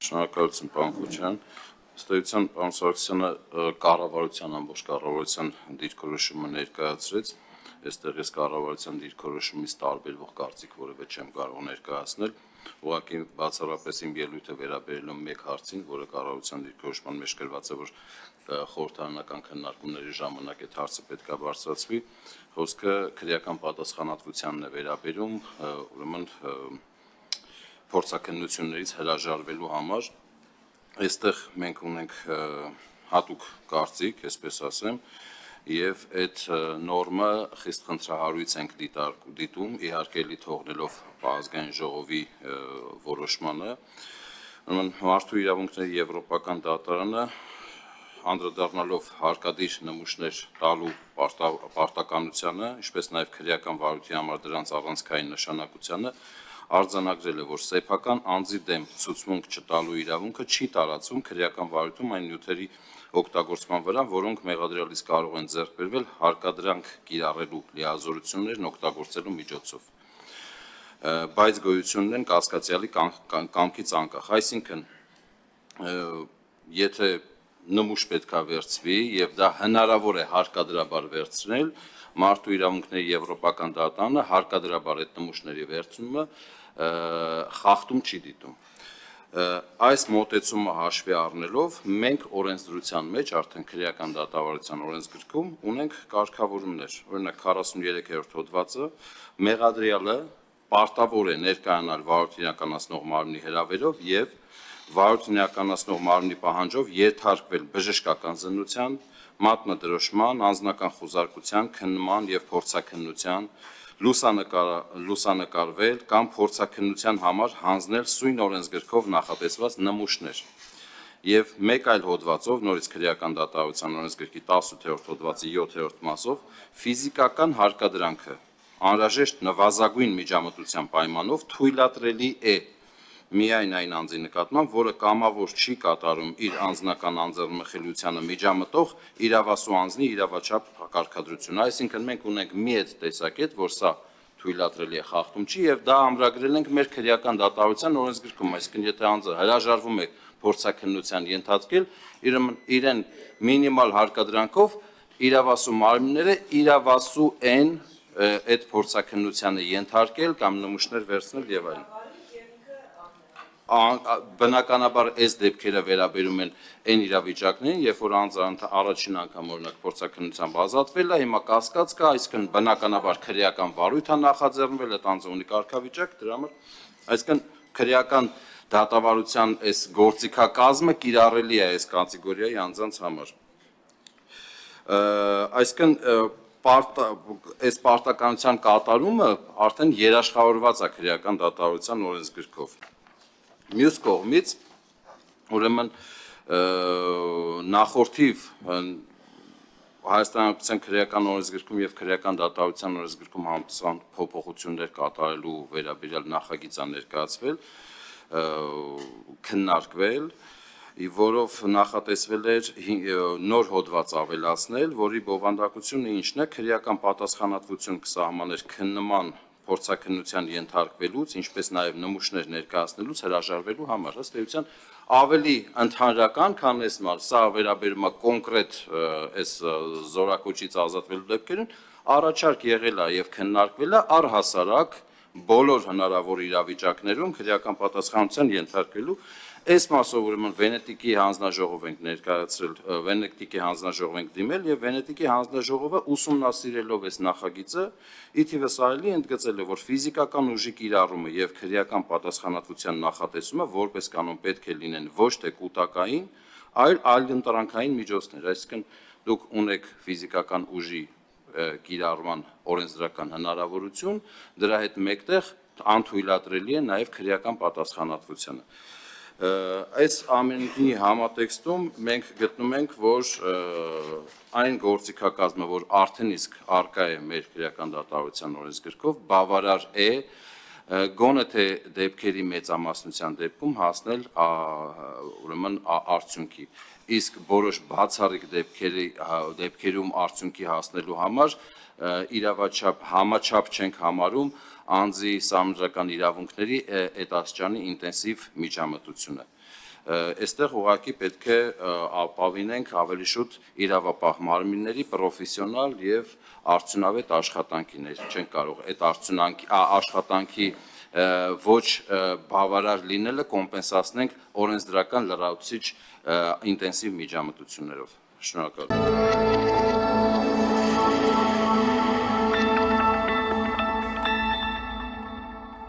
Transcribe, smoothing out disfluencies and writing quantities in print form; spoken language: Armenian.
Շնորհակալություն, պարոն Քոչարյան։ Ըստ էության, պարոն Սարգսյանը կառավարության ամբողջ կառավարության դիրքորոշումը ներկայացրեց, այստեղ ես կառավարության դիրքորոշումից տարբերվող կարծիք որևէ չեմ կարող ներկայացնել, ուղղակի բացառապես իմ ելույթը վերաբերելով մեկ հարցին, որը կառավարության դիրքորոշման մեջ գրված է, որ խորհրդարանական քննարկումների ժամանակ այդ հարցը պետք է բարձրացվի, խոսքը քրեական պատասխանատվությանն է վերաբերում, ուրեմն փորձաքննություններից հրաժարվելու համար, այստեղ մենք ունենք հատուկ կարծիք, այսպես ասեմ, եւ այդ նորմը խիստ խնդրահարույց ենք դիտում, իհարկե էլի թողնելով ազգային ժողովի որոշմանը, մարդու իրավունքների եվրոպական դատարանը անդրադառնալով հարկադիր նմուշներ տալու պարտականությանը, ինչպես նաև քրեական վարույթի համար դրանց առանցքային նշանակությանը, արձանագրել է, որ սեփական անձի դեմ ցուցմունք չտալու իրավունքը չի տարածվում քրեական վարույթում այն նյութերի օգտագործման վրա, որոնք մեղադրյալից կարող են ձեռք բերվել հարկադրանք կիրառելու լիազորություններն օգտագործելու միջոցով։ Բայց գոյությունն են կասկածյալի կամքից անկախ, այսինքն, եթե նմուշ պետք է վերցվի եւ դա հնարավոր է հարկադրաբար վերցնել, մարդու իրավունքների եվրոպական դատարանը հարկադրաբար այդ նմուշների վերցումը խախտում չի դիտում։ Այս մոտեցումը հաշվի առնելով մենք օրենսդրության մեջ արդեն քրեական դատավարության օրենսգրքում ունենք կարգավորումներ, օրինակ 43-րդ հոդվածը մեղադրյալը պարտավոր է ներկայանալ վարույթ իրականացնող մարմնի հրավերով եւ վարույթ իրականացնող մարմնի պահանջով ենթարկվել բժշկական զննության, մատնադրոշման, անձնական խուզարկության, քննման եւ փորձաքննության, լուսանկարվել կամ փորձաքննության համար հանձնել սույն օրենսգրքով նախատեսված նմուշներ։ Եվ մեկ այլ հոդվածով, նորից քրեական դատավարության օրենսգրքի 18-րդ հոդվածի 7-րդ մասով, ֆիզիկական հարկադրանքը անհրաժեշտ նվազագույն միջամտության պայմանով թույլատրելի է միայն այն անձի նկատմամբ, որը կամավոր չի կատարում իր անձնական անձեռնմխելիությանը միջամտող իրավասու անձնի իրավաչափ կարգադրությունը, այսինքն մենք ունենք մի այդ տեսակետ, որ սա թույլատրելի է խախտում չի եւ դա ամրագրել ենք մեր քրեական դատավարության օրենսգրքում, այսինքն եթե անձը հրաժարվում է փորձաքննության ենթարկել, իրեն մինիմալ հարկադրանքով իրավասու մարմինները իրավասու են այդ փորձաքննությանը ենթարկել կամ նմուշներ վերցնել եւ այլն։ Բնականաբար այս դեպքերը վերաբերում են այն իրավիճակներին, երբ որ անձը առաջին անգամ օրինակ փորձաքննությամբ ազատվել է, հիմա կասկած կա, այսինքն բնականաբար քրեական վարույթ է նախաձեռնվել, այդ անձը ունի կարգավիճակ, դրա համար, այսինքն քրեական դատավարության այս գործիքակազմը կիրառելի է այս կատեգորիայի անձանց համար։ Այսինքն այս պարտականության կատարումը արդեն երաշխավորված է քրեական դատավարության օրենսգրքով։ Մյուս կողմից, ուրեմն նախորդիվ Հայաստանի Հանրապետության քրեական օրենսգրքում եւ քրեական դատավարության օրենսգրքում համապատասխան փոփոխություններ կատարելու վերաբերյալ նախագիծ է ներկայացվել, քննարկվել, որով նախատեսվել էր նոր հոդված ավելացնել, որի բովանդակությունը ինչն է, քրեական պատասխանատվություն կսահմաներ քննման փորձաքննության ենթարկվելուց, ինչպես նաև նմուշներ ներկայացնելուց հրաժարվելու համար, ըստ էության ավելի ընդհանրական, քան այս մար, սա վերաբերում է կոնկրետ այս զորակոչից ազատվելու դեպքերին, առաջարկ եղել է եւ քննարկվել է առհասարակ բոլոր հնարավոր իրավիճակներում քրեական պատասխանատվության ենթարկվելու Այս մասով ուրեմն Վենետիկի հանձնաժողով ենք ներկայացրել, Վենետիկի հանձնաժողով ենք դիմել եւ Վենետիկի հանձնաժողովը ուսումնասիրելով այս նախագիծը ի թիվս այլի ընդգծել է, որ ֆիզիկական ուժի կիրառումը եւ քրեական պատասխանատվության նախատեսումը որպես կանոն պետք է լինեն ոչ թե կուտակային, այլ այլընտրանքային միջոցներ, այսինքն դուք ունեք ֆիզիկական ուժի կիրառման օրենսդրական հնարավորություն, դրա հետ մեկտեղ անթույլատրելի է նաեւ քրեական պատասխանատվությունը Այս ամենի համատեքստում մենք գտնում ենք, որ այն գործիքակազմը, որ արդեն իսկ արկա է մեր քրեական դատավարության օրենսգրքով, բավարար է գոնե թե դեպքերի մեծամասնության դեպքում հասնել ուրեմն արդյունքի, իսկ որոշ բացառիկ դեպքերում արդյունքի հասնելու համար իրավաչափ համաչափ չենք համարում անձի սահմանադրական իրավունքների այդ աստիճանի ինտենսիվ միջամտությունը։ Այստեղ ուղղակի պետք է ապավինենք ավելի շուտ իրավապահ մարմինների պրոֆեսիոնալ եւ արդյունավետ աշխատանքին։ Չենք կարող այդ աշխատանքի ոչ բավարար լինելը կոմպենսացնենք օրենսդրական լրացուցիչ ինտենսիվ միջամտություններով։ Շնորհակալ եմ։